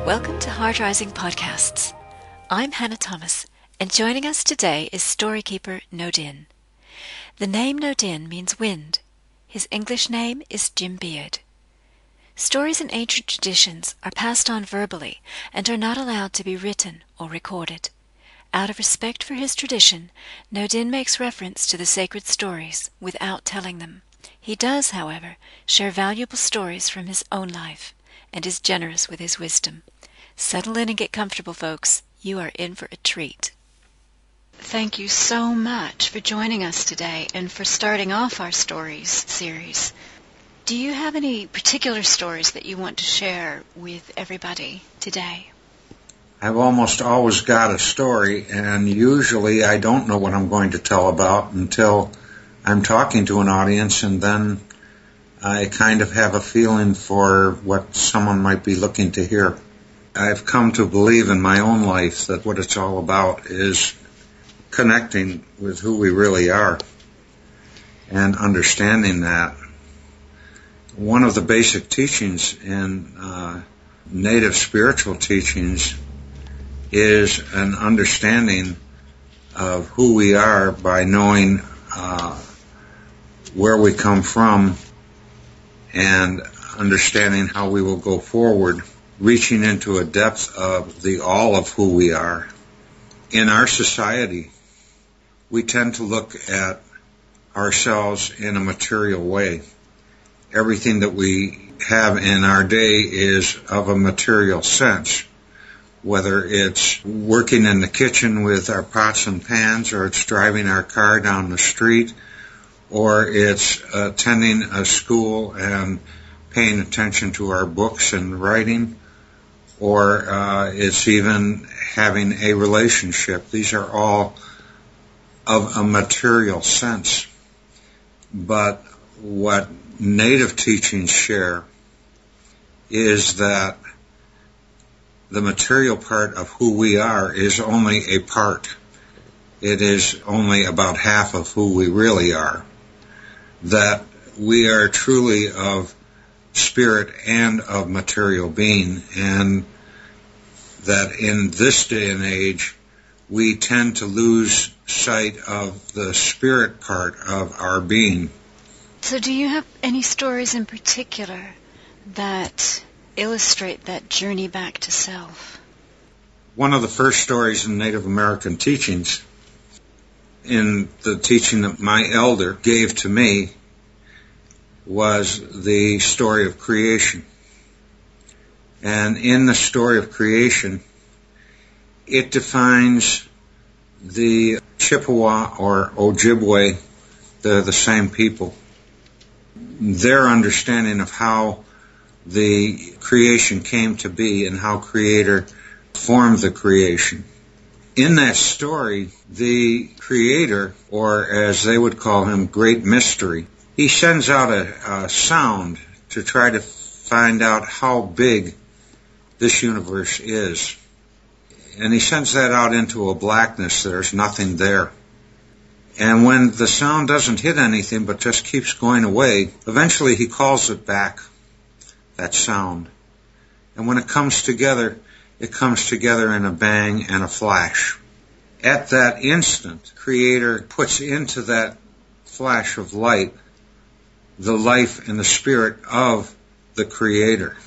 Welcome to Heartrising Podcasts. I'm Hannah Thomas, and joining us today is storykeeper Noodin. The name Noodin means wind. His English name is Jim Beard. Stories in ancient traditions are passed on verbally and are not allowed to be written or recorded. Out of respect for his tradition, Noodin makes reference to the sacred stories without telling them. He does, however, share valuable stories from his own life and is generous with his wisdom. Settle in and get comfortable, folks. You are in for a treat. Thank you so much for joining us today and for starting off our stories series. Do you have any particular stories that you want to share with everybody today? I've almost always got a story, and usually I don't know what I'm going to tell about until I'm talking to an audience, and then I kind of have a feeling for what someone might be looking to hear. I've come to believe in my own life that what it's all about is connecting with who we really are and understanding that. One of the basic teachings in native spiritual teachings is an understanding of who we are by knowing where we come from and understanding how we will go forward, reaching into a depth of the all of who we are. In our society, we tend to look at ourselves in a material way. Everything that we have in our day is of a material sense, whether it's working in the kitchen with our pots and pans, or it's driving our car down the street, or it's attending a school and paying attention to our books and writing, or it's even having a relationship. These are all of a material sense. But what native teachings share is that the material part of who we are is only a part. It is only about half of who we really are. That we are truly of spirit and of material being, and that in this day and age we tend to lose sight of the spirit part of our being. So do you have any stories in particular that illustrate that journey back to self? One of the first stories in Native American teachings, in the teaching that my elder gave to me, was the story of creation. And in the story of creation, it defines the Chippewa or Ojibwe, they're the same people, their understanding of how the creation came to be and how Creator formed the creation. In that story, the Creator, or as they would call him, Great Mystery, he sends out a sound to try to find out how big this universe is. And he sends that out into a blackness. There's nothing there. And when the sound doesn't hit anything but just keeps going away, eventually he calls it back, that sound. And when it comes together in a bang and a flash. At that instant, Creator puts into that flash of light the life and the spirit of the Creator.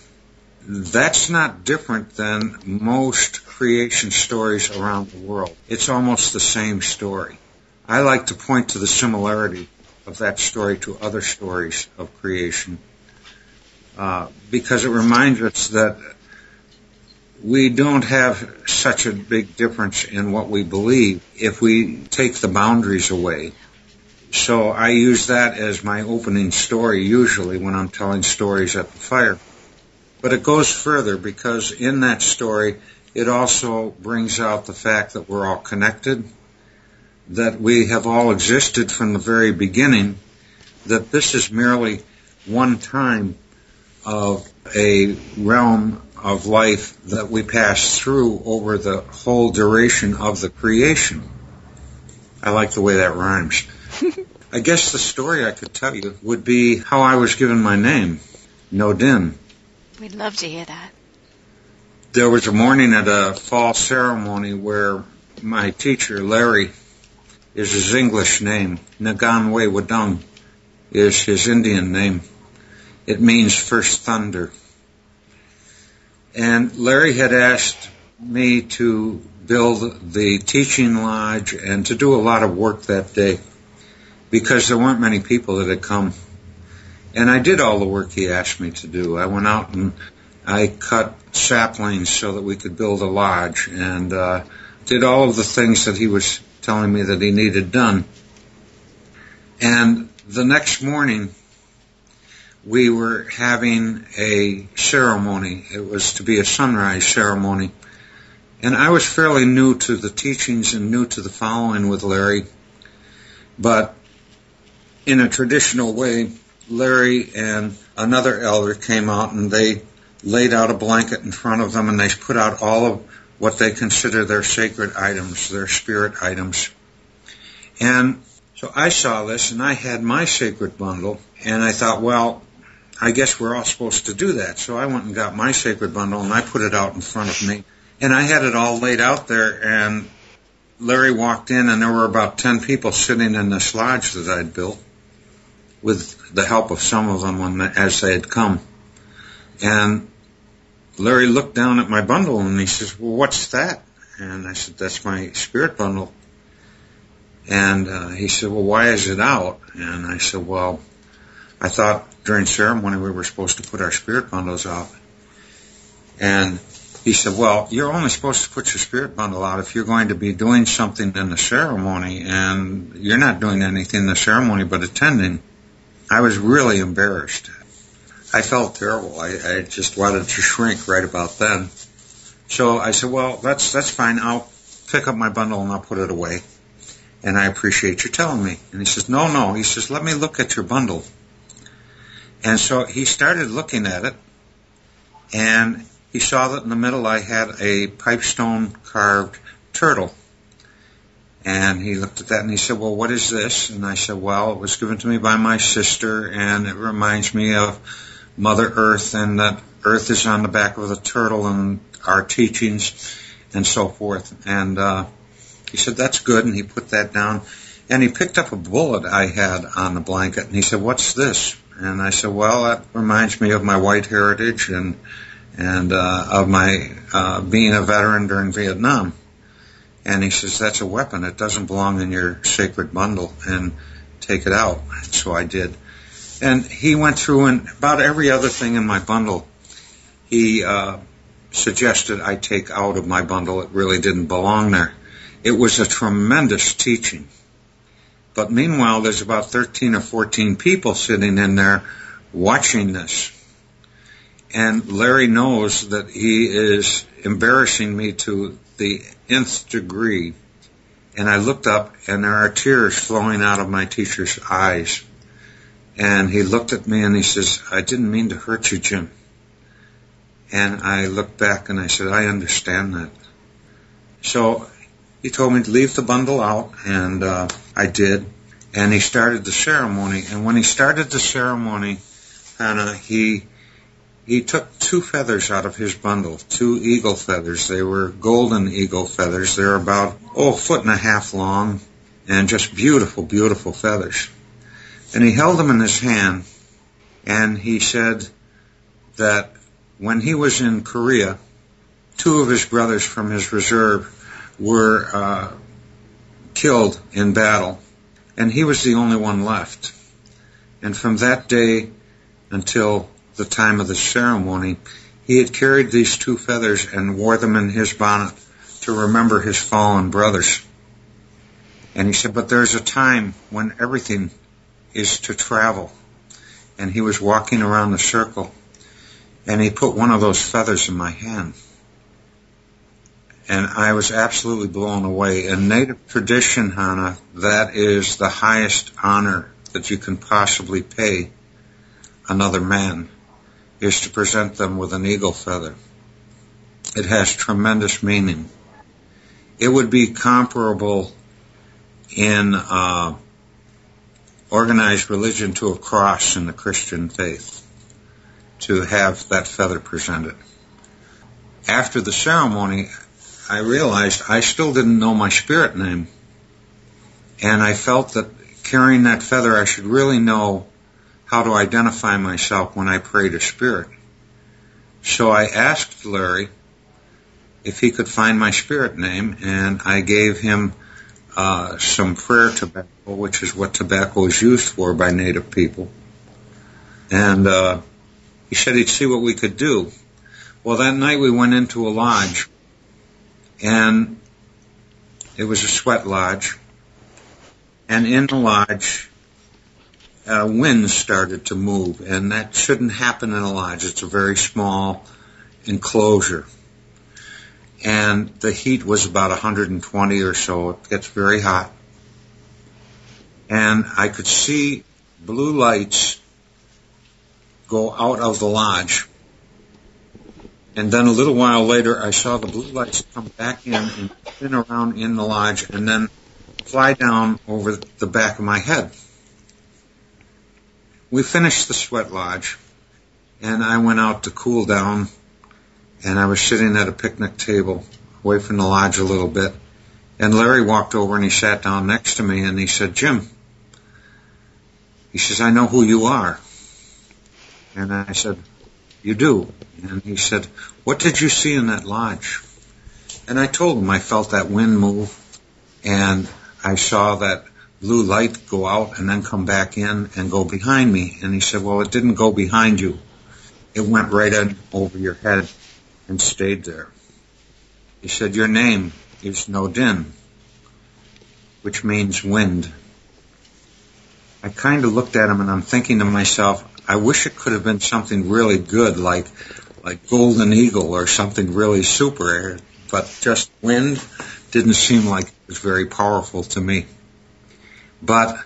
That's not different than most creation stories around the world. It's almost the same story. I like to point to the similarity of that story to other stories of creation because it reminds us that we don't have such a big difference in what we believe if we take the boundaries away. So I use that as my opening story usually when I'm telling stories at the fire. But it goes further because in that story it also brings out the fact that we're all connected, that we have all existed from the very beginning, that this is merely one time of a realm of life that we pass through over the whole duration of the creation. I like the way that rhymes. I guess the story I could tell you would be how I was given my name, Noodin. We'd love to hear that. There was a morning at a fall ceremony where my teacher, Larry, is his English name. Naganwe Wadung is his Indian name. It means first thunder. And Larry had asked me to build the teaching lodge and to do a lot of work that day because there weren't many people that had come. And I did all the work he asked me to do. I went out and I cut saplings so that we could build a lodge and did all of the things that he was telling me that he needed done. And the next morning, we were having a ceremony. It was to be a sunrise ceremony. And I was fairly new to the teachings and new to the following with Larry. But in a traditional way, Larry and another elder came out and they laid out a blanket in front of them and they put out all of what they consider their sacred items, their spirit items. And so I saw this and I had my sacred bundle and I thought, well, I guess we're all supposed to do that. So I went and got my sacred bundle and I put it out in front of me. And I had it all laid out there and Larry walked in and there were about 10 people sitting in this lodge that I'd built with the help of some of them as they had come. And Larry looked down at my bundle and he says, well, what's that? And I said, that's my spirit bundle. And he said, well, why is it out? And I said, well, I thought during ceremony we were supposed to put our spirit bundles out. And he said, well, you're only supposed to put your spirit bundle out if you're going to be doing something in the ceremony, and you're not doing anything in the ceremony but attending. I was really embarrassed. I felt terrible. I just wanted to shrink right about then. So I said, well, that's fine. I'll pick up my bundle and I'll put it away. And I appreciate you telling me. And he says, no. He says, let me look at your bundle. And so he started looking at it, and he saw that in the middle I had a pipestone carved turtle. And he looked at that and he said, well, what is this? And I said, well, it was given to me by my sister, and it reminds me of Mother Earth, and that Earth is on the back of the turtle and our teachings and so forth. And he said, that's good, and he put that down. And he picked up a bullet I had on the blanket, and he said, what's this? And I said, well, that reminds me of my white heritage and of my being a veteran during Vietnam. And he says, that's a weapon. It doesn't belong in your sacred bundle, and take it out. And so I did. And he went through, and about every other thing in my bundle, he suggested I take out of my bundle. It really didn't belong there. It was a tremendous teaching. But meanwhile, there's about 13 or 14 people sitting in there watching this. And Larry knows that he is embarrassing me to the nth degree. And I looked up, and there are tears flowing out of my teacher's eyes. And he looked at me and he says, I didn't mean to hurt you, Jim. And I looked back and I said, I understand that. So he told me to leave the bundle out, and I did. And he started the ceremony. And when he started the ceremony, Hannah, he took 2 feathers out of his bundle, 2 eagle feathers. They were golden eagle feathers. They're about, 1.5 feet long, and just beautiful, beautiful feathers. And he held them in his hand, and he said that when he was in Korea, 2 of his brothers from his reserve were killed in battle, and he was the only one left. And from that day until the time of the ceremony, he had carried these 2 feathers and wore them in his bonnet to remember his fallen brothers. And he said, but there's a time when everything is to travel. And he was walking around the circle, and he put one of those feathers in my hand. And I was absolutely blown away. In Native tradition, Hannah, that is the highest honor that you can possibly pay another man, is to present them with an eagle feather. It has tremendous meaning. It would be comparable in organized religion to a cross in the Christian faith, to have that feather presented. After the ceremony, I realized I still didn't know my spirit name, and I felt that carrying that feather, I should really know how to identify myself when I pray to spirit. So I asked Larry if he could find my spirit name, and I gave him some prayer tobacco, which is what tobacco is used for by Native people. And he said he'd see what we could do. Well, that night we went into a lodge, and it was a sweat lodge. And in the lodge, winds started to move, and that shouldn't happen in a lodge. It's a very small enclosure. And the heat was about 120 or so. It gets very hot. And I could see blue lights go out of the lodge. And then a little while later, I saw the blue lights come back in and spin around in the lodge and then fly down over the back of my head. We finished the sweat lodge, and I went out to cool down, and I was sitting at a picnic table away from the lodge a little bit, and Larry walked over and he sat down next to me, and he said, "Jim," he says, "I know who you are." And I said, "You do?" And he said, "What did you see in that lodge?" And I told him I felt that wind move, and I saw that blue light go out and then come back in and go behind me. And he said, "Well, it didn't go behind you. It went right in over your head and stayed there." He said, "Your name is Noodin, which means wind." I kind of looked at him, and I'm thinking to myself, I wish it could have been something really good, like Golden Eagle or something really super, but just wind didn't seem like it was very powerful to me. But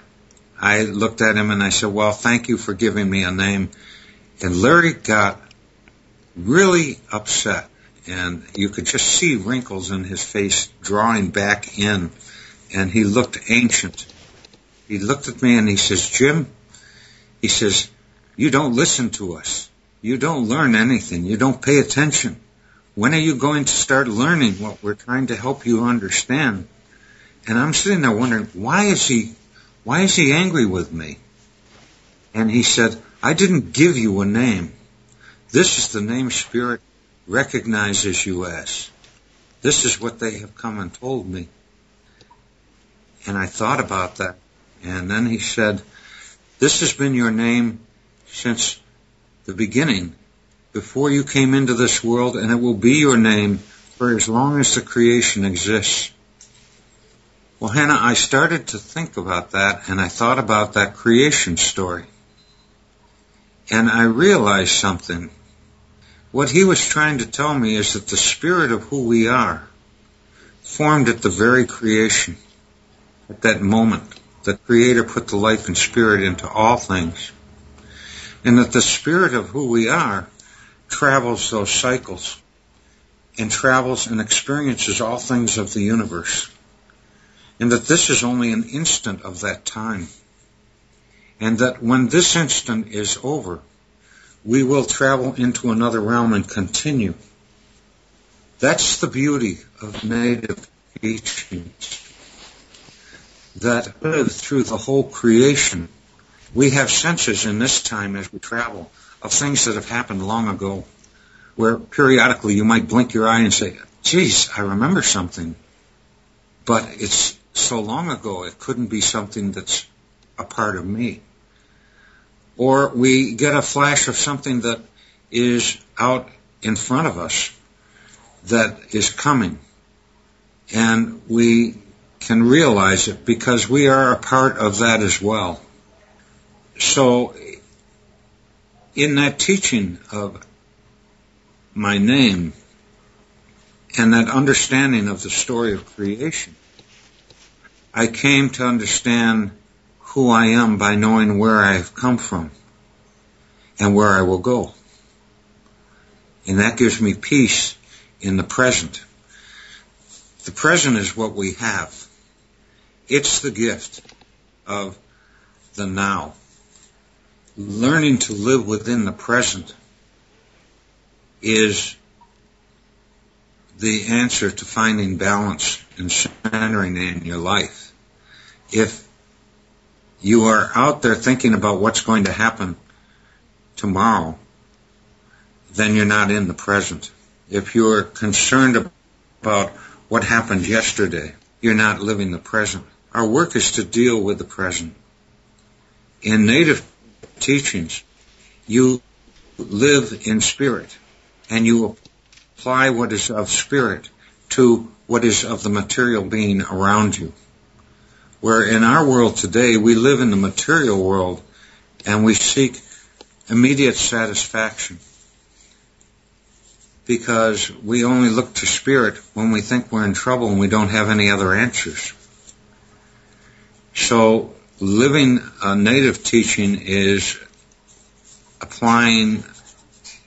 I looked at him and I said, "Well, thank you for giving me a name." And Larry got really upset, and you could just see wrinkles in his face drawing back in, and he looked ancient. He looked at me and he says, "Jim," he says, "you don't listen to us. You don't learn anything. You don't pay attention. When are you going to start learning what we're trying to help you understand?" And I'm sitting there wondering, why is he angry with me? And he said, "I didn't give you a name. This is the name Spirit recognizes you as. This is what they have come and told me." And I thought about that. And then he said, "This has been your name since the beginning, before you came into this world, and it will be your name for as long as the creation exists." Well, Hannah, I started to think about that, and I thought about that creation story. And I realized something. What he was trying to tell me is that the spirit of who we are formed at the very creation, at that moment. The Creator put the life and spirit into all things. And that the spirit of who we are travels those cycles and travels and experiences all things of the universe. And that this is only an instant of that time. And that when this instant is over, we will travel into another realm and continue. That's the beauty of native teachings, that live through the whole creation. We have senses in this time as we travel of things that have happened long ago, where periodically you might blink your eye and say, "Geez, I remember something." But it's so long ago, it couldn't be something that's a part of me. Or we get a flash of something that is out in front of us that is coming. And we can realize it because we are a part of that as well. So in that teaching of my name and that understanding of the story of creation, I came to understand who I am by knowing where I have come from and where I will go. And that gives me peace in the present. The present is what we have. It's the gift of the now. Learning to live within the present is the answer to finding balance and centering in your life. If you are out there thinking about what's going to happen tomorrow, then you're not in the present. If you're concerned about what happened yesterday, you're not living the present. Our work is to deal with the present. In native teachings, you live in spirit, and you apply what is of spirit to what is of the material being around you. Where in our world today, we live in the material world, and we seek immediate satisfaction, because we only look to spirit when we think we're in trouble and we don't have any other answers. So living a native teaching is applying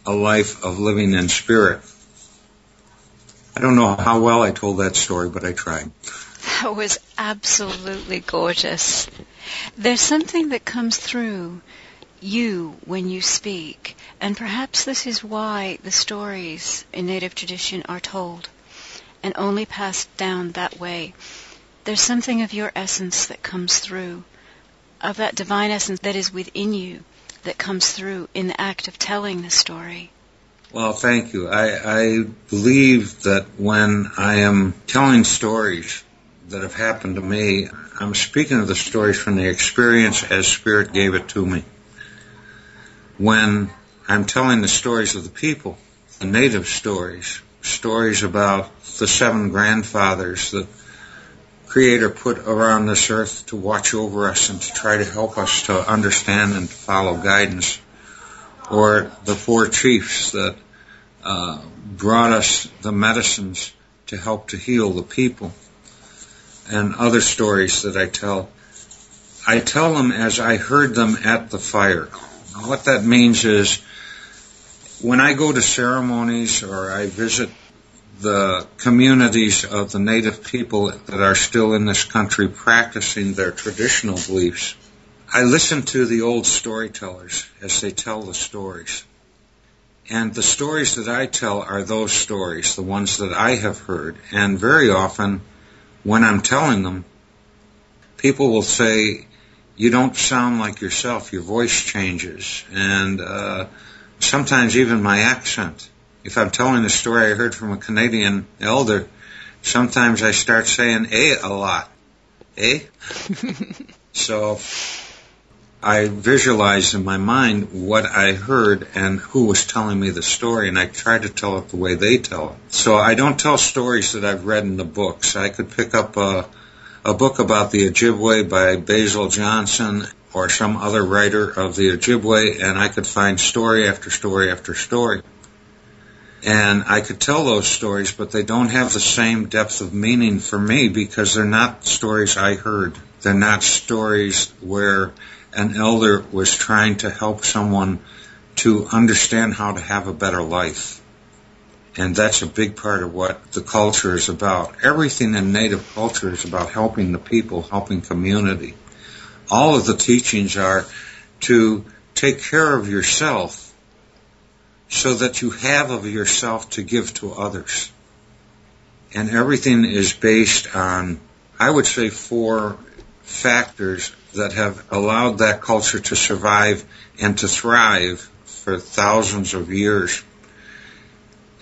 a life of living in spirit. I don't know how well I told that story, but I tried. That was absolutely gorgeous. There's something that comes through you when you speak, and perhaps this is why the stories in native tradition are told and only passed down that way. There's something of your essence that comes through, of that divine essence that is within you, that comes through in the act of telling the story. Well, thank you. I believe that when I am telling stories that have happened to me, I'm speaking of the stories from the experience as Spirit gave it to me. When I'm telling the stories of the people, the native stories, stories about the 7 grandfathers that Creator put around this earth to watch over us and to try to help us to understand and to follow guidance, or the 4 chiefs that brought us the medicines to help to heal the people, and other stories that I tell them as I heard them at the fire. What that means is, when I go to ceremonies or I visit the communities of the native people that are still in this country practicing their traditional beliefs, I listen to the old storytellers as they tell the stories. And the stories that I tell are those stories, the ones that I have heard. And very often, when I'm telling them, people will say, "You don't sound like yourself, your voice changes," and sometimes even my accent. If I'm telling a story I heard from a Canadian elder, sometimes I start saying "eh" a lot. Eh? So I visualize in my mind what I heard and who was telling me the story, and I try to tell it the way they tell it. So I don't tell stories that I've read in the books. I could pick up a book about the Ojibwe by Basil Johnson or some other writer of the Ojibwe, and I could find story after story after story. And I could tell those stories, but they don't have the same depth of meaning for me because they're not stories I heard. They're not stories where an elder was trying to help someone to understand how to have a better life. And that's a big part of what the culture is about. Everything in Native culture is about helping the people, helping community. All of the teachings are to take care of yourself so that you have of yourself to give to others. And everything is based on, I would say, 4 factors that have allowed that culture to survive and to thrive for thousands of years.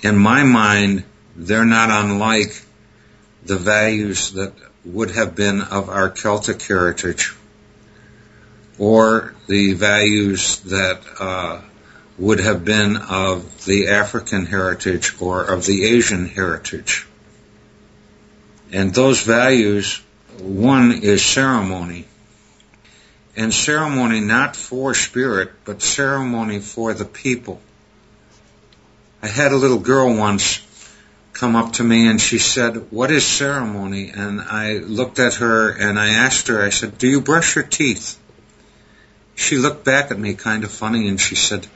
In my mind, they're not unlike the values that would have been of our Celtic heritage, or the values that would have been of the African heritage or of the Asian heritage. And those values, one is ceremony. And ceremony not for spirit, but ceremony for the people. I had a little girl once come up to me and she said, "What is ceremony?" And I looked at her and I asked her, I said, "Do you brush your teeth?" She looked back at me kind of funny and she said,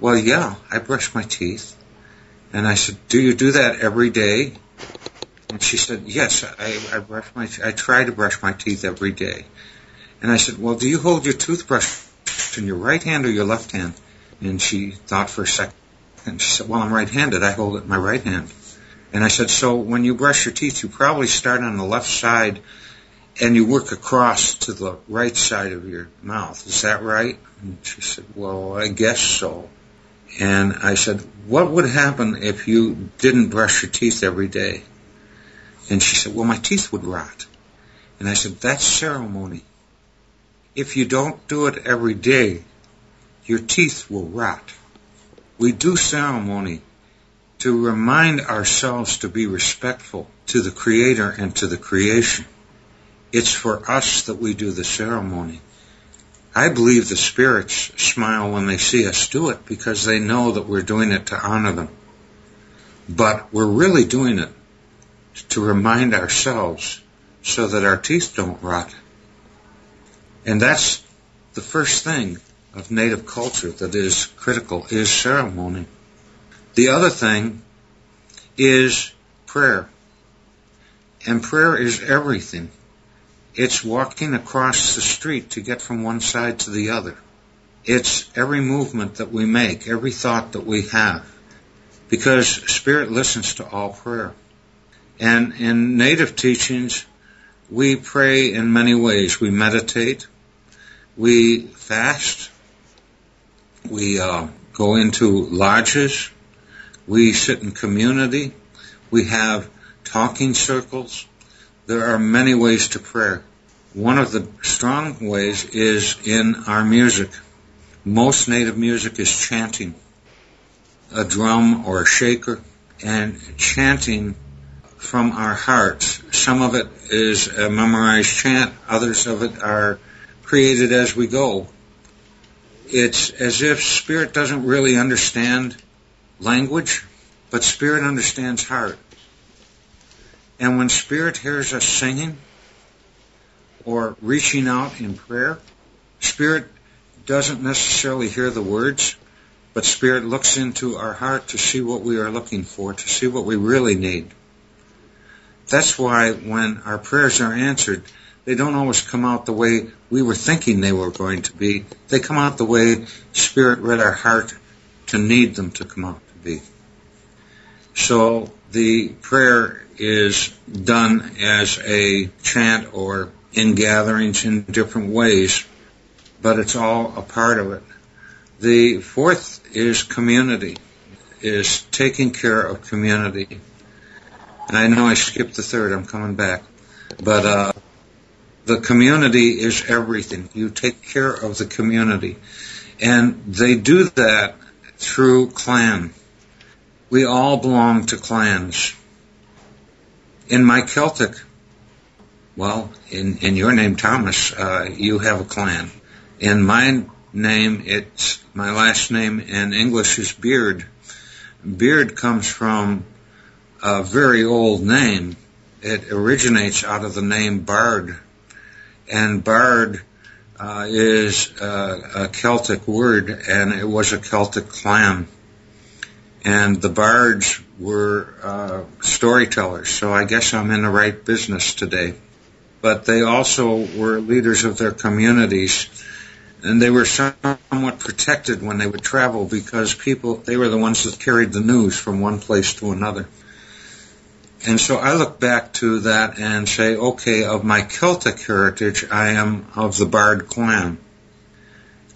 "Well, yeah, I brush my teeth." And I said, do you do that every day? And she said, yes, I try to brush my teeth every day. And I said, well, do you hold your toothbrush in your right hand or your left hand? And she thought for a second. And she said, well, I'm right-handed. I hold it in my right hand. And I said, so when you brush your teeth, you probably start on the left side and you work across to the right side of your mouth. Is that right? And she said, well, I guess so. And I said, what would happen if you didn't brush your teeth every day? And she said, well, my teeth would rot. And I said, that's ceremony. If you don't do it every day, your teeth will rot. We do ceremony to remind ourselves to be respectful to the Creator and to the creation. It's for us that we do the ceremony. I believe the spirits smile when they see us do it because they know that we're doing it to honor them. But we're really doing it to remind ourselves so that our teeth don't rot. And that's the first thing of Native culture that is critical, is ceremony. The other thing is prayer. And prayer is everything. It's walking across the street to get from one side to the other. It's every movement that we make, every thought that we have. Because Spirit listens to all prayer. And in Native teachings, we pray in many ways. We meditate, we fast, we go into lodges, we sit in community, we have talking circles. There are many ways to pray. One of the strong ways is in our music. Most Native music is chanting, a drum or a shaker, and chanting from our hearts. Some of it is a memorized chant, others of it are created as we go. It's as if Spirit doesn't really understand language, but Spirit understands heart. And when Spirit hears us singing or reaching out in prayer, Spirit doesn't necessarily hear the words, but Spirit looks into our heart to see what we are looking for, to see what we really need. That's why when our prayers are answered, they don't always come out the way we were thinking they were going to be. They come out the way Spirit read our heart to need them to come out to be. So the prayer is done as a chant or in gatherings in different ways, but it's all a part of it. The fourth is community, is taking care of community. And I know I skipped the third, I'm coming back. But the community is everything. You take care of the community. And they do that through clan. We all belong to clans. In my Celtic, well, in your name, Thomas, you have a clan. In my name, it's my last name in English is Beard. Beard comes from a very old name. It originates out of the name Bard. And Bard is a Celtic word, and it was a Celtic clan. And the bards were storytellers, so I guess I'm in the right business today. But they also were leaders of their communities, and they were somewhat protected when they would travel because they were the ones that carried the news from one place to another. And so I look back to that and say, okay, of my Celtic heritage, I am of the Bard clan.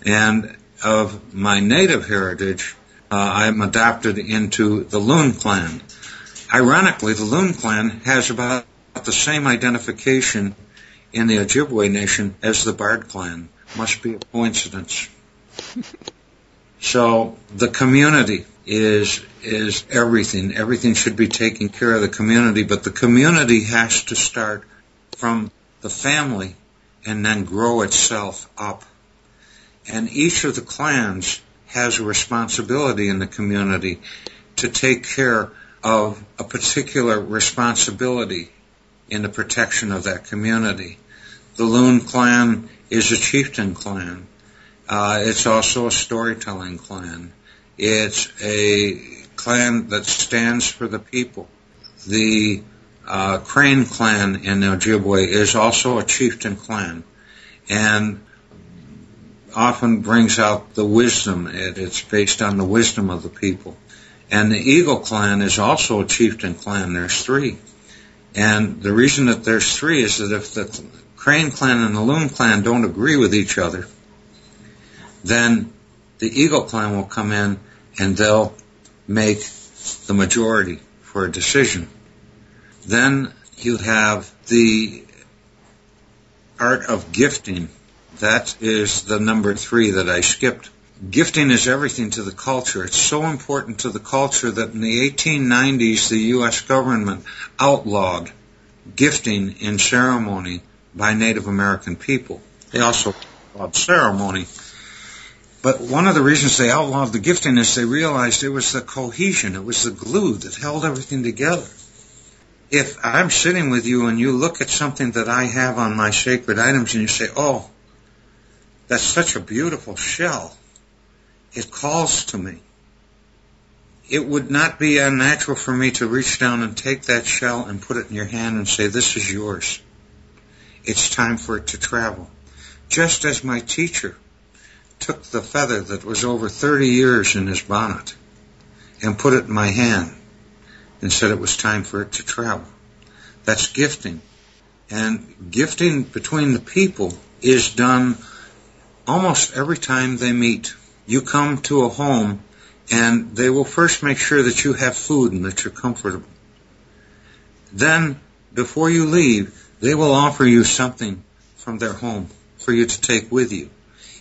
And of my native heritage, I'm adopted into the Loon clan. Ironically, the Loon clan has about the same identification in the Ojibwe nation as the Bard clan. Must be a coincidence. So the community is everything. Everything should be taking care of the community, but the community has to start from the family and then grow itself up. And each of the clans has a responsibility in the community to take care of a particular responsibility in the protection of that community. The Loon clan is a chieftain clan. It's also a storytelling clan. It's a clan that stands for the people. The Crane clan in Ojibwe is also a chieftain clan, and often brings out the wisdom. It's based on the wisdom of the people. And the Eagle clan is also a chieftain clan. There's three. And the reason that there's three is that if the Crane clan and the Loon clan don't agree with each other, then the Eagle clan will come in and they'll make the majority for a decision. Then you have the art of gifting. That is the number 3 that I skipped. Gifting is everything to the culture. It's so important to the culture that in the 1890s, the U.S. government outlawed gifting in ceremony by Native American people. They also outlawed ceremony. But one of the reasons they outlawed the gifting is they realized it was the cohesion, it was the glue that held everything together. If I'm sitting with you and you look at something that I have on my sacred items and you say, oh, that's such a beautiful shell, it calls to me. It would not be unnatural for me to reach down and take that shell and put it in your hand and say, this is yours. It's time for it to travel. Just as my teacher took the feather that was over 30 years in his bonnet and put it in my hand and said it was time for it to travel. That's gifting. And gifting between the people is done almost every time they meet. You come to a home and they will first make sure that you have food and that you're comfortable. Then, before you leave, they will offer you something from their home for you to take with you.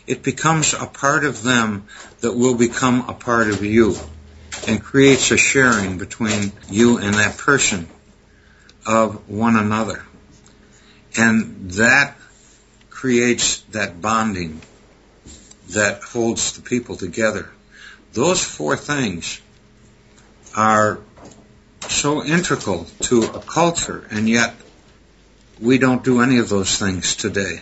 It becomes a part of them that will become a part of you and creates a sharing between you and that person of one another. And that creates that bonding that holds the people together. Those 4 things are so integral to a culture, and yet we don't do any of those things today.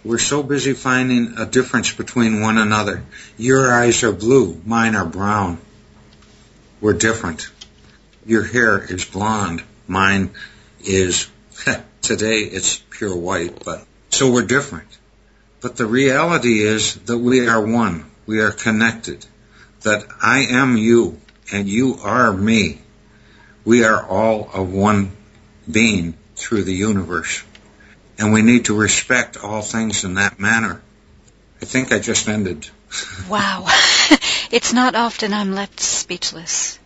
We're so busy finding a difference between one another. Your eyes are blue, mine are brown. We're different. Your hair is blonde, mine is, today it's pure white, but so we're different. But the reality is that we are one. We are connected. That I am you and you are me. We are all of one being through the universe. And we need to respect all things in that manner. I think I just ended. Wow. It's not often I'm left speechless.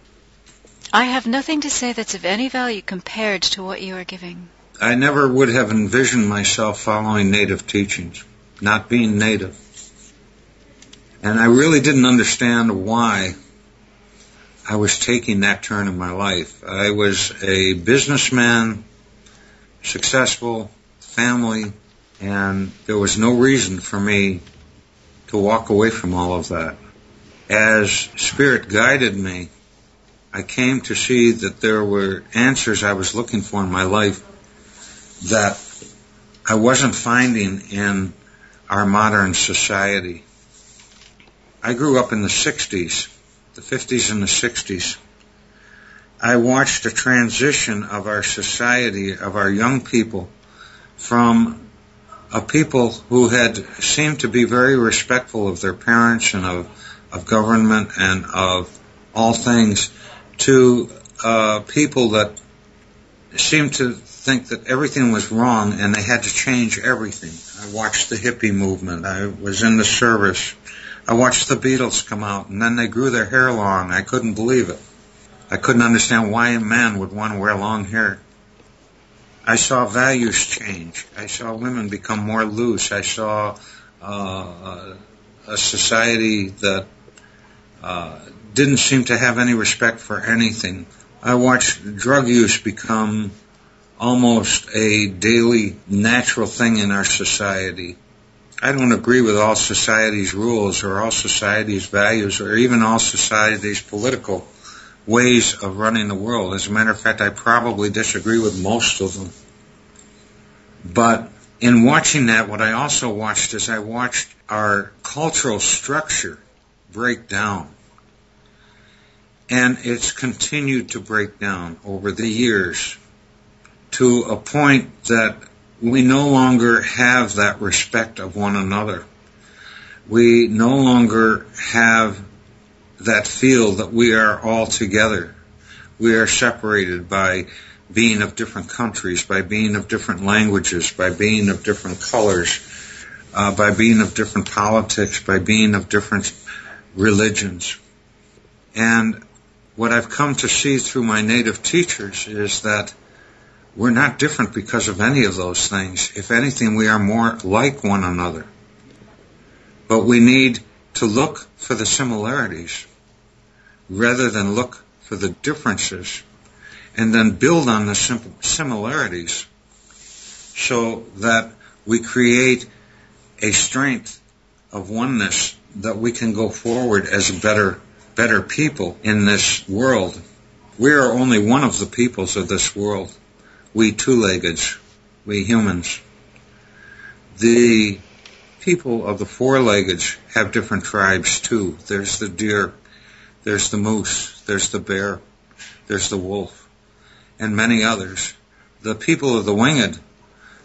I have nothing to say that's of any value compared to what you are giving. I never would have envisioned myself following Native teachings, not being Native. And I really didn't understand why I was taking that turn in my life. I was a businessman, successful, family, and there was no reason for me to walk away from all of that. As Spirit guided me, I came to see that there were answers I was looking for in my life that I wasn't finding in our modern society. I grew up in the 60s, the 50s and the 60s. I watched a transition of our society, of our young people, from a people who had seemed to be very respectful of their parents and of government and of all things, to people that seemed to think that everything was wrong and they had to change everything. I watched the hippie movement. I was in the service. I watched the Beatles come out, and then they grew their hair long. I couldn't believe it. I couldn't understand why a man would want to wear long hair. I saw values change. I saw women become more loose. I saw a society that didn't seem to have any respect for anything. I watched drug use become almost a daily natural thing in our society. I don't agree with all society's rules or all society's values or even all society's political ways of running the world. As a matter of fact, I probably disagree with most of them. But in watching that, what I also watched is I watched our cultural structure break down. And it's continued to break down over the years to a point that we no longer have that respect of one another. We no longer have that feel that we are all together. We are separated by being of different countries, by being of different languages, by being of different colors, by being of different politics, by being of different religions. And what I've come to see through my native teachers is that we're not different because of any of those things. If anything, we are more like one another. But we need to look for the similarities rather than look for the differences, and then build on the similarities so that we create a strength of oneness that we can go forward as better people in this world. We are only one of the peoples of this world. We two-leggeds, we humans. The people of the four-leggeds have different tribes too. There's the deer, there's the moose, there's the bear, there's the wolf, and many others. The people of the winged,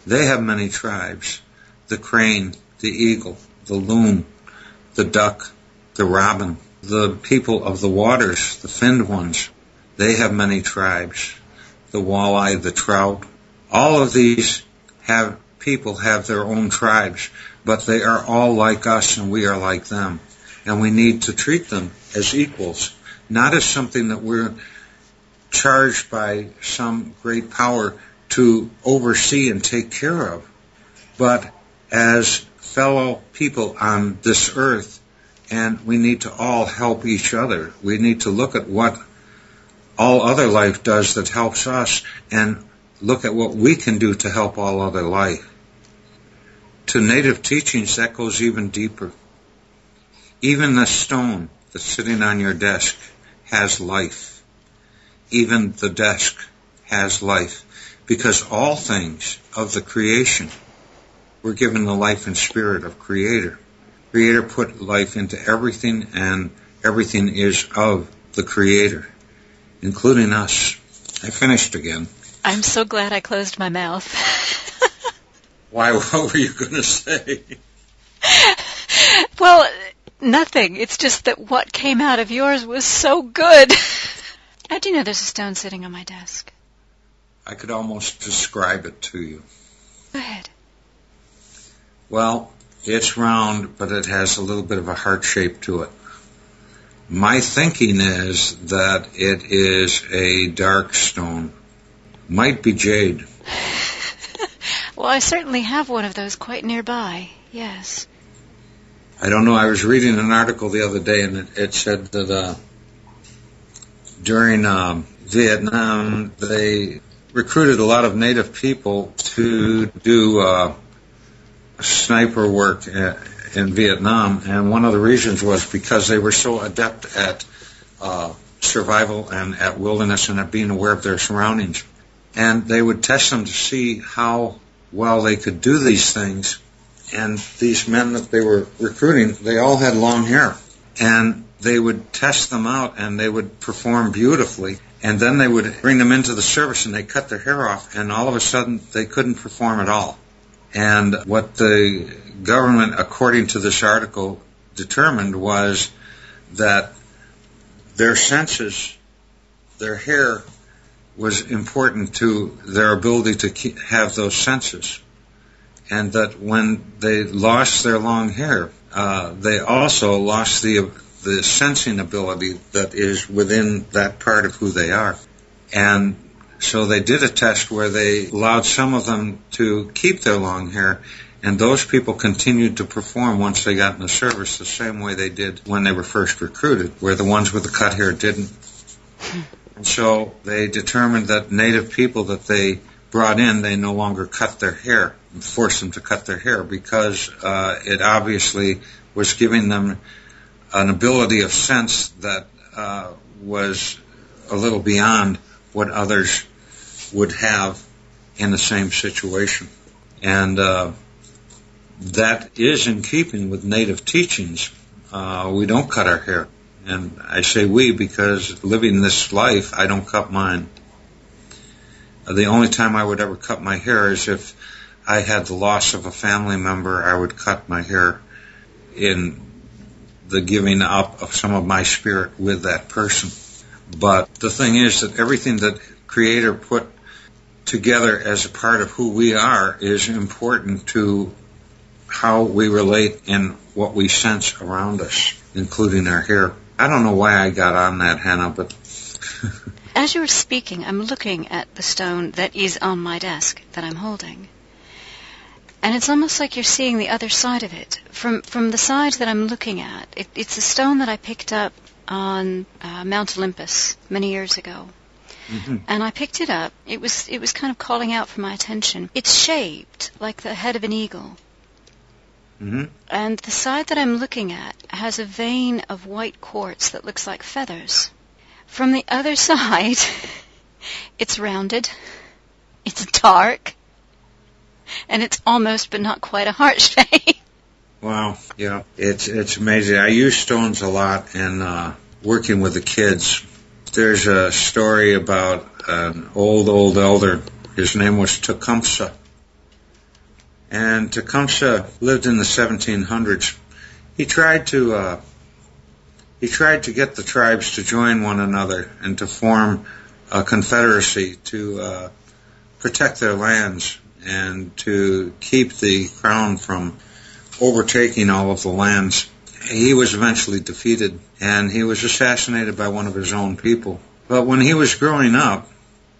they have many tribes. The crane, the eagle, the loon, the duck, the robin. The people of the waters, the finned ones, they have many tribes. The walleye, the trout. All of these people have their own tribes, but they are all like us and we are like them. And we need to treat them as equals, not as something that we're charged by some great power to oversee and take care of, but as fellow people on this earth, and we need to all help each other. We need to look at what all other life does that helps us and look at what we can do to help all other life. To native teachings, that goes even deeper. Even the stone that's sitting on your desk has life. Even the desk has life, because all things of the creation were given the life and spirit of Creator. Creator put life into everything, and everything is of the Creator, including us. I finished again. I'm so glad I closed my mouth. Why, what were you going to say? Well, nothing. It's just that what came out of yours was so good. How do you know there's a stone sitting on my desk? I could almost describe it to you. Go ahead. Well, it's round, but it has a little bit of a heart shape to it. My thinking is that it is a dark stone. Might be jade. Well, I certainly have one of those quite nearby, yes. I don't know, I was reading an article the other day, and it said that during Vietnam, they recruited a lot of native people to do sniper work in Vietnam, and one of the reasons was because they were so adept at survival and at wilderness and at being aware of their surroundings. And they would test them to see how well they could do these things. And these men that they were recruiting, they all had long hair. And they would test them out, and they would perform beautifully. And then they would bring them into the service, and they cut their hair off, and all of a sudden they couldn't perform at all. And what the government, according to this article, determined was that their senses, their hair, was important to their ability to have those senses. And that when they lost their long hair, they also lost the sensing ability that is within that part of who they are. And so they did a test where they allowed some of them to keep their long hair, and those people continued to perform once they got in the service the same way they did when they were first recruited, where the ones with the cut hair didn't. And so they determined that native people that they brought in, they no longer cut their hair, and forced them to cut their hair, because it obviously was giving them an ability of sense that was a little beyond what others would have in the same situation. And that is in keeping with native teachings. We don't cut our hair. And I say we because living this life, I don't cut mine. The only time I would ever cut my hair is if I had the loss of a family member. I would cut my hair in the giving up of some of my spirit with that person. But the thing is that everything that Creator put together as a part of who we are is important to how we relate and what we sense around us, including our hair. I don't know why I got on that, Hannah, but... As you were speaking, I'm looking at the stone that is on my desk that I'm holding. And it's almost like you're seeing the other side of it. From the side that I'm looking at, it's a stone that I picked up on Mount Olympus many years ago. Mm-hmm. And I picked it up. It was kind of calling out for my attention. It's shaped like the head of an eagle. Mm-hmm. And the side that I'm looking at has a vein of white quartz that looks like feathers. From the other side, it's rounded, it's dark, and it's almost but not quite a heart shape. Wow, yeah, it's amazing. I use stones a lot in working with the kids. There's a story about an old elder. His name was Tecumseh. And Tecumseh lived in the 1700s. He tried to get the tribes to join one another and to form a confederacy to protect their lands and to keep the crown from overtaking all of the lands. He was eventually defeated, and he was assassinated by one of his own people. But when he was growing up,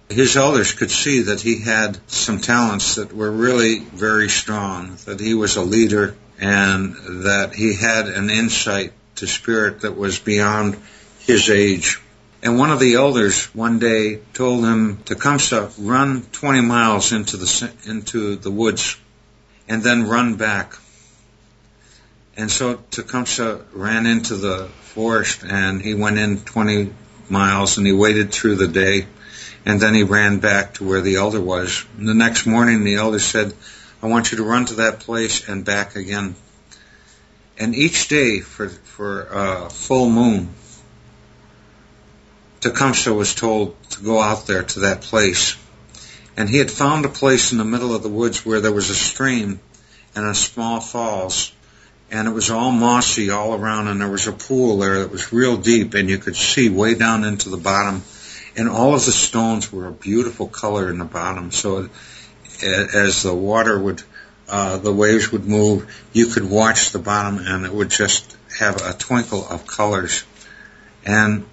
his elders could see that he had some talents that were really very strong, that he was a leader, and that he had an insight to spirit that was beyond his age. And one of the elders one day told him, Tecumseh, run 20 miles into the woods and then run back. And so Tecumseh ran into the forest, and he went in 20 miles, and he waited through the day, and then he ran back to where the elder was. And the next morning, the elder said, I want you to run to that place and back again. And each day for full moon, Tecumseh was told to go out there to that place. And he had found a place in the middle of the woods where there was a stream and a small falls. And it was all mossy all around, and there was a pool there that was real deep, and you could see way down into the bottom. And all of the stones were a beautiful color in the bottom. So as the water would, the waves would move, you could watch the bottom, and it would just have a twinkle of colors. And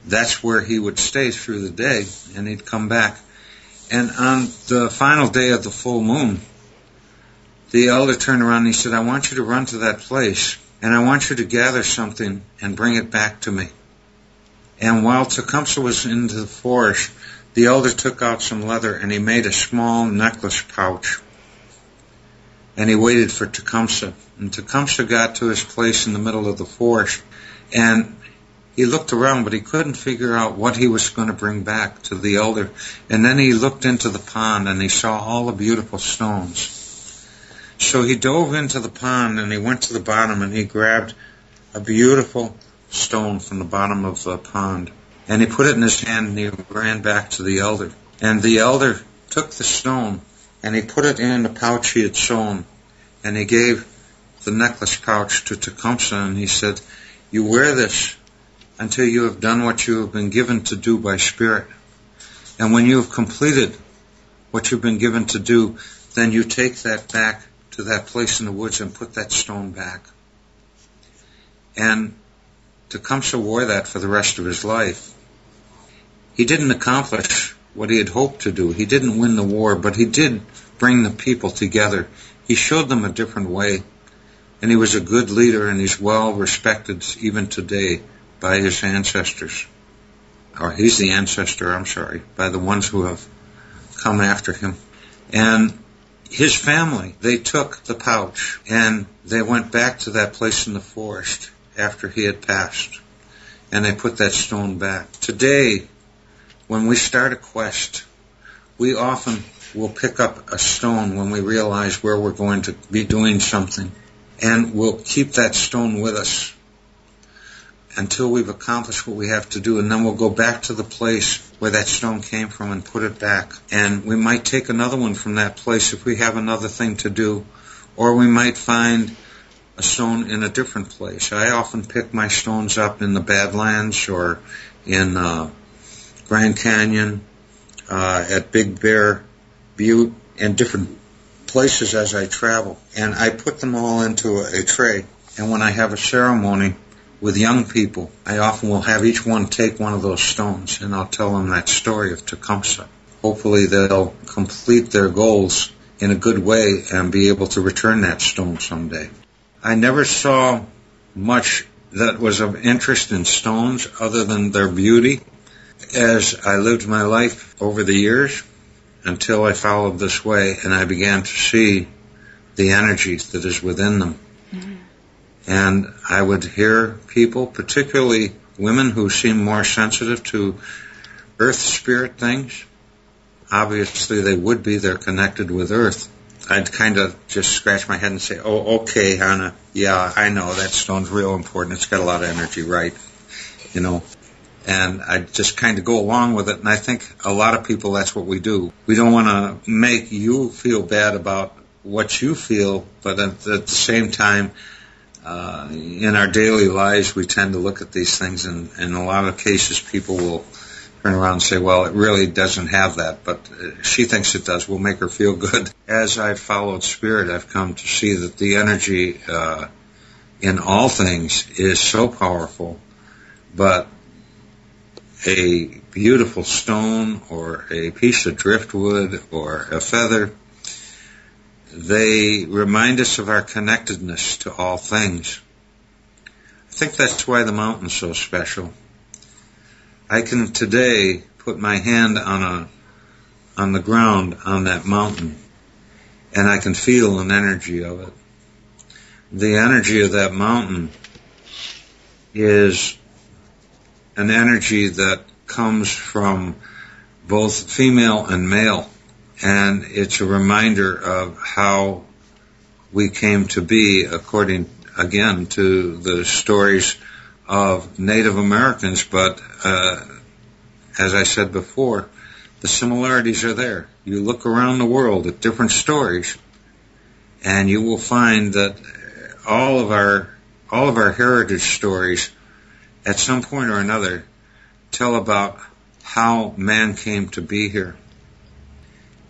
that's where he would stay through the day, and he'd come back. And on the final day of the full moon, the elder turned around and he said, I want you to run to that place, and I want you to gather something and bring it back to me. And while Tecumseh was in the forest, the elder took out some leather and he made a small necklace pouch. And he waited for Tecumseh. And Tecumseh got to his place in the middle of the forest, and he looked around, but he couldn't figure out what he was going to bring back to the elder. And then he looked into the pond, and he saw all the beautiful stones. So he dove into the pond, and he went to the bottom, and he grabbed a beautiful stone from the bottom of the pond. And he put it in his hand, and he ran back to the elder. And the elder took the stone, and he put it in the pouch he had sewn. And he gave the necklace pouch to Tecumseh, and he said, you wear this until you have done what you have been given to do by spirit. And when you have completed what you've been given to do, then you take that back to that place in the woods and put that stone back. And Tecumseh wore that for the rest of his life. He didn't accomplish what he had hoped to do. He didn't win the war, but he did bring the people together. He showed them a different way. And he was a good leader, and he's well respected even today by his ancestors. Or he's the ancestor, by the ones who have come after him. And his family, they took the pouch and they went back to that place in the forest after he had passed, and they put that stone back. Today, when we start a quest, we often will pick up a stone when we realize where we're going to be doing something, and we'll keep that stone with us. until we've accomplished what we have to do, and then we'll go back to the place where that stone came from and put it back. And we might take another one from that place if we have another thing to do, or we might find a stone in a different place. I often pick my stones up in the Badlands or in Grand Canyon, at Big Bear Butte, and different places as I travel. And I put them all into a tray. And when I have a ceremony with young people, I often will have each one take one of those stones, and I'll tell them that story of Tecumseh. Hopefully they'll complete their goals in a good way and be able to return that stone someday. I never saw much that was of interest in stones other than their beauty as I lived my life over the years until I followed this way and I began to see the energy that is within them. Mm-hmm. And I would hear people, particularly women who seem more sensitive to earth spirit things. Obviously they would be, they're connected with earth. I'd kind of just scratch my head and say, oh, okay, Hannah, yeah, I know, that stone's real important. It's got a lot of energy, right? You know, and I'd just kind of go along with it. And I think a lot of people, that's what we do. We don't want to make you feel bad about what you feel, but at the same time, in our daily lives, we tend to look at these things, and in a lot of cases, people will turn around and say, well, it really doesn't have that, but she thinks it does. We'll make her feel good. As I've followed Spirit, I've come to see that the energy in all things is so powerful, but a beautiful stone or a piece of driftwood or a feather, they remind us of our connectedness to all things. I think that's why the mountain's so special. I can today put my hand on the ground on that mountain, and I can feel an energy of it. The energy of that mountain is an energy that comes from both female and male, and it's a reminder of how we came to be according, again, to the stories of Native Americans, but as I said before, the similarities are there. You look around the world at different stories, and you will find that all of our heritage stories, at some point or another, tell about how man came to be here.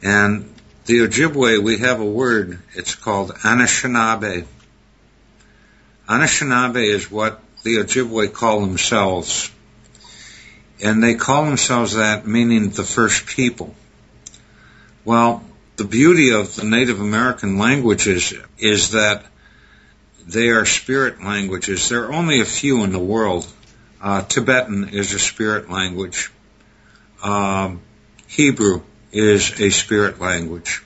And the Ojibwe, we have a word. It's called Anishinaabe. Anishinaabe is what the Ojibwe call themselves. And they call themselves that, meaning the first people. Well, the beauty of the Native American languages is that they are spirit languages. There are only a few in the world. Tibetan is a spirit language. Hebrew is a spirit language.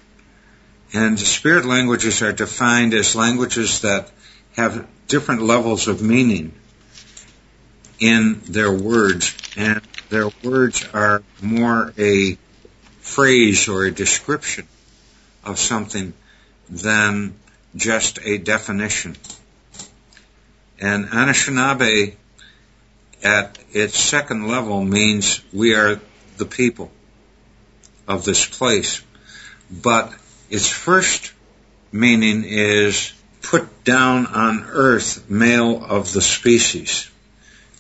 And spirit languages are defined as languages that have different levels of meaning in their words, and their words are more a phrase or a description of something than just a definition. And Anishinaabe, at its second level, means we are the people of this place. But its first meaning is put down on earth, male of the species,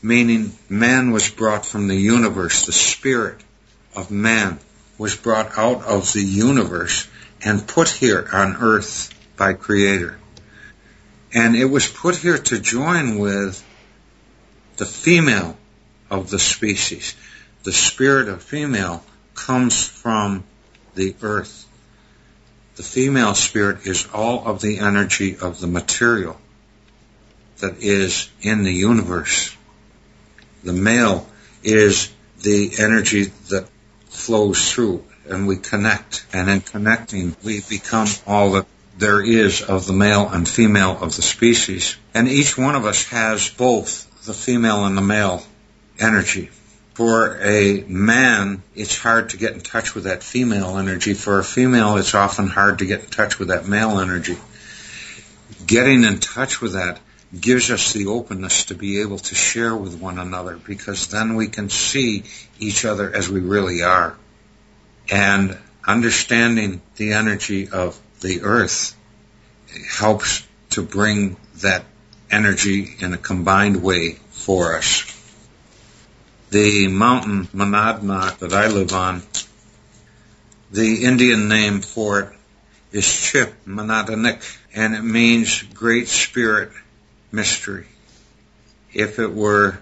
meaning man was brought from the universe. The spirit of man was brought out of the universe and put here on earth by Creator. And it was put here to join with the female of the species. The spirit of female comes from the earth. The female spirit is all of the energy of the material that is in the universe. The male is the energy that flows through, and we connect. And in connecting, we become all that there is of the male and female of the species. And each one of us has both the female and the male energy. For a man, it's hard to get in touch with that female energy. For a female, it's often hard to get in touch with that male energy. Getting in touch with that gives us the openness to be able to share with one another, because then we can see each other as we really are. And understanding the energy of the earth helps to bring that energy in a combined way for us. The mountain Monadnock that I live on, the Indian name for it is Chip Monadanik, and it means Great Spirit Mystery. If it were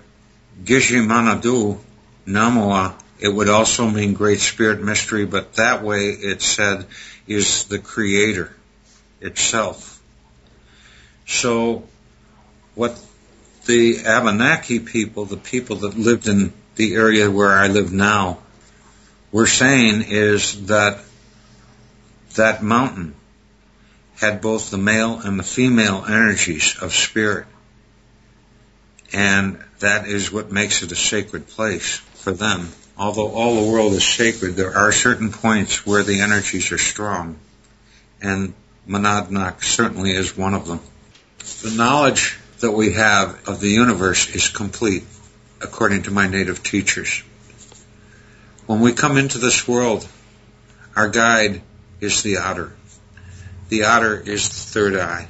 Gijimanadu Namoa, it would also mean Great Spirit Mystery, but that way it's said is the Creator itself. So what the Abenaki people, the people that lived in the area where I live now, were saying is that that mountain had both the male and the female energies of spirit. And that is what makes it a sacred place for them. Although all the world is sacred, there are certain points where the energies are strong. And Monadnock certainly is one of them. The knowledge that we have of the universe is complete, according to my native teachers. When we come into this world, our guide is the otter. The otter is the third eye,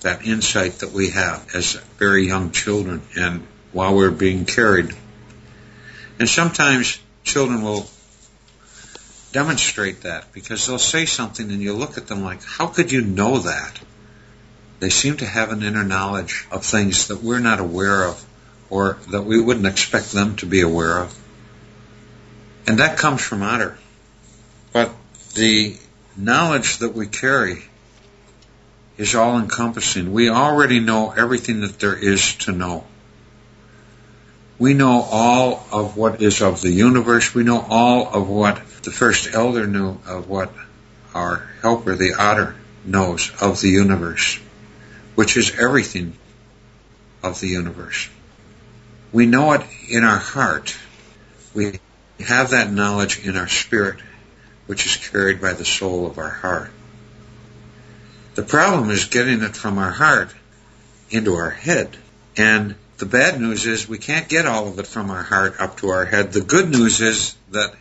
that insight that we have as very young children and while we're being carried. And sometimes children will demonstrate that, because they'll say something and you look at them like, how could you know that? They seem to have an inner knowledge of things that we're not aware of, or that we wouldn't expect them to be aware of. And that comes from otter. But the knowledge that we carry is all-encompassing. We already know everything that there is to know. We know all of what is of the universe. We know all of what the first elder knew, of what our helper, the otter, knows of the universe, which is everything of the universe. We know it in our heart. We have that knowledge in our spirit, which is carried by the soul of our heart. The problem is getting it from our heart into our head. And the bad news is we can't get all of it from our heart up to our head. The good news is that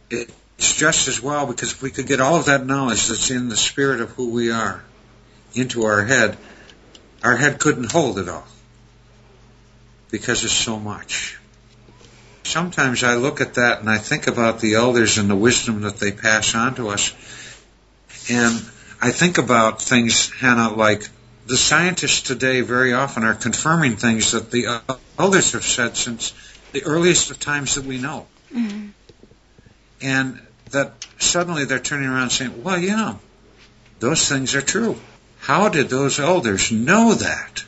it's just as well, because if we could get all of that knowledge that's in the spirit of who we are into our head couldn't hold it all, because there's so much. Sometimes I look at that and I think about the elders and the wisdom that they pass on to us. And I think about things, Hannah, like the scientists today very often are confirming things that the elders have said since the earliest of times that we know. Mm-hmm. And that suddenly they're turning around saying, well, those things are true. How did those elders know that?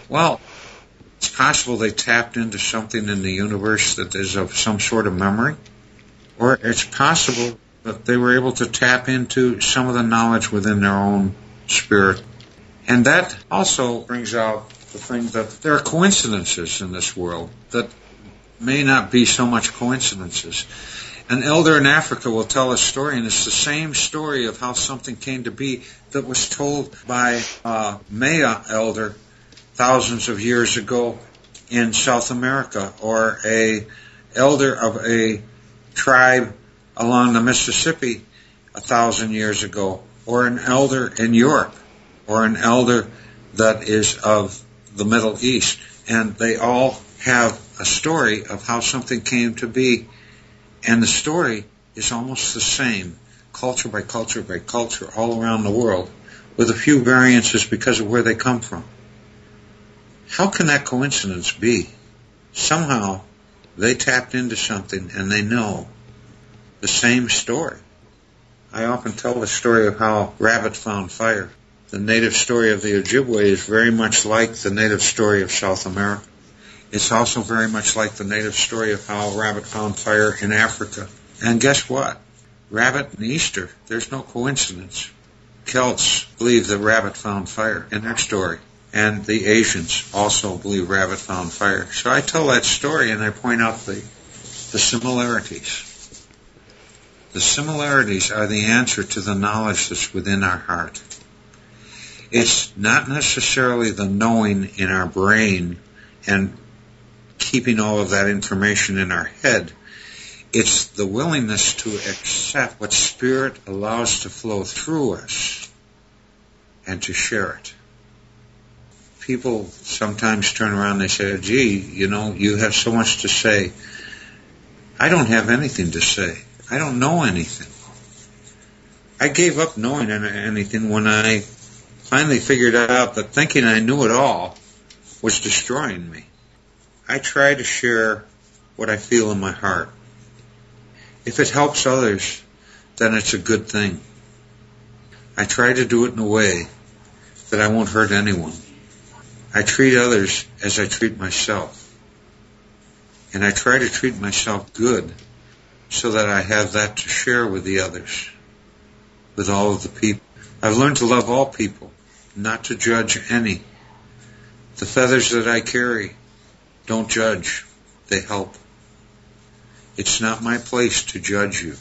Well, it's possible they tapped into something in the universe that is of some sort of memory. Or it's possible that they were able to tap into some of the knowledge within their own spirit. And that also brings out the thing that there are coincidences in this world that may not be so much coincidences. An elder in Africa will tell a story, and it's the same story of how something came to be that was told by a Maya elder thousands of years ago in South America, or a elder of a tribe along the Mississippi 1,000 years ago, or an elder in Europe, or an elder that is of the Middle East. And they all have a story of how something came to be. And the story is almost the same, culture by culture by culture, all around the world, with a few variances because of where they come from. How can that coincidence be? Somehow they tapped into something and they know the same story. I often tell the story of how rabbit found fire. The native story of the Ojibwe is very much like the native story of South America. It's also very much like the native story of how rabbit found fire in Africa. And guess what? Rabbit and Easter, there's no coincidence. Celts believe that rabbit found fire in their story. And the Asians also believe rabbit found fire. So I tell that story and I point out the similarities. The similarities are the answer to the knowledge that's within our heart. It's not necessarily the knowing in our brain and keeping all of that information in our head. It's the willingness to accept what Spirit allows to flow through us and to share it. People sometimes turn around and they say, gee, you have so much to say. I don't have anything to say. I don't know anything. I gave up knowing anything when I finally figured out that thinking I knew it all was destroying me. I try to share what I feel in my heart. If it helps others, then it's a good thing. I try to do it in a way that I won't hurt anyone. I treat others as I treat myself. And I try to treat myself good so that I have that to share with the others, with all of the people. I've learned to love all people, not to judge any. The feathers that I carry don't judge, they help. It's not my place to judge you.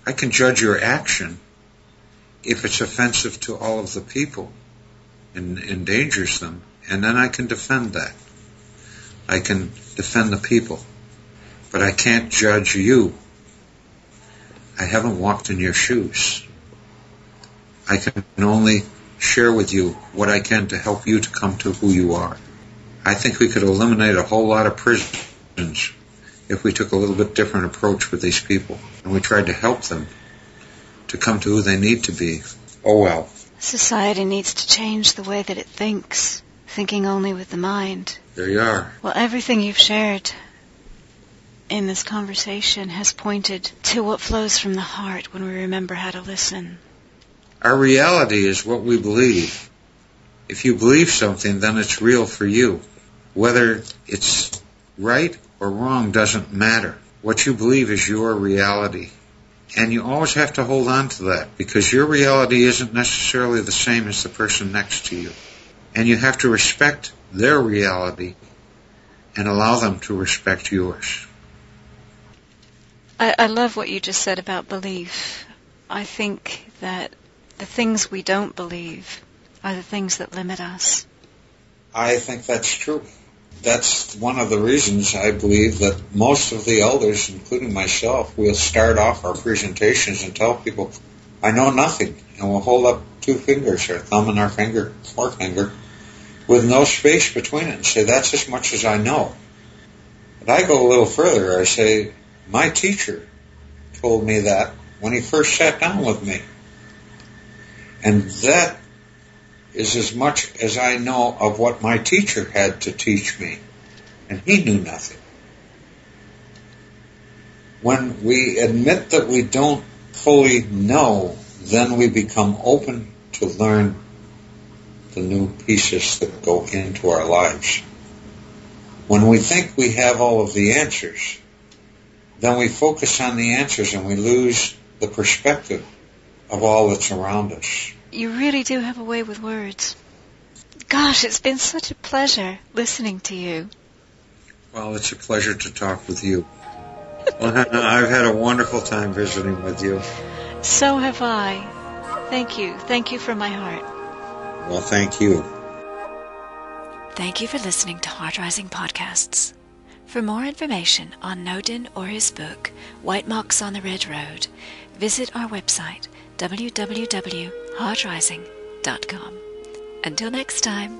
I can judge your action if it's offensive to all of the people and endangers them, and then I can defend that. I can defend the people, but I can't judge you. I haven't walked in your shoes. I can only share with you what I can to help you to come to who you are. I think we could eliminate a whole lot of prisons if we took a little bit different approach with these people and we tried to help them to come to who they need to be. Oh well. Society needs to change the way that it thinks, thinking only with the mind. There you are. Well, everything you've shared in this conversation has pointed to what flows from the heart when we remember how to listen. Our reality is what we believe. If you believe something, then it's real for you. Whether it's right or wrong doesn't matter. What you believe is your reality. And you always have to hold on to that, because your reality isn't necessarily the same as the person next to you. And you have to respect their reality and allow them to respect yours. I love what you just said about belief. I think that the things we don't believe are the things that limit us. I think that's true. That's one of the reasons I believe that most of the elders, including myself, will start off our presentations and tell people, I know nothing. And we'll hold up two fingers, our thumb and our forefinger, with no space between it and say, that's as much as I know. But I go a little further. I say, my teacher told me that when he first sat down with me. And that is as much as I know of what my teacher had to teach me. And he knew nothing. When we admit that we don't fully know, then we become open to learn the new pieces that go into our lives. When we think we have all of the answers, then we focus on the answers and we lose the perspective of all that's around us. You really do have a way with words. Gosh, it's been such a pleasure listening to you. Well, it's a pleasure to talk with you. Well, Hannah, I've had a wonderful time visiting with you. So have I. Thank you. Thank you from my heart. Well, thank you. Thank you for listening to Heartrising Podcasts. For more information on Noodin or his book, White Marks on the Red Road, visit our website, www.heartrising.com. Until next time.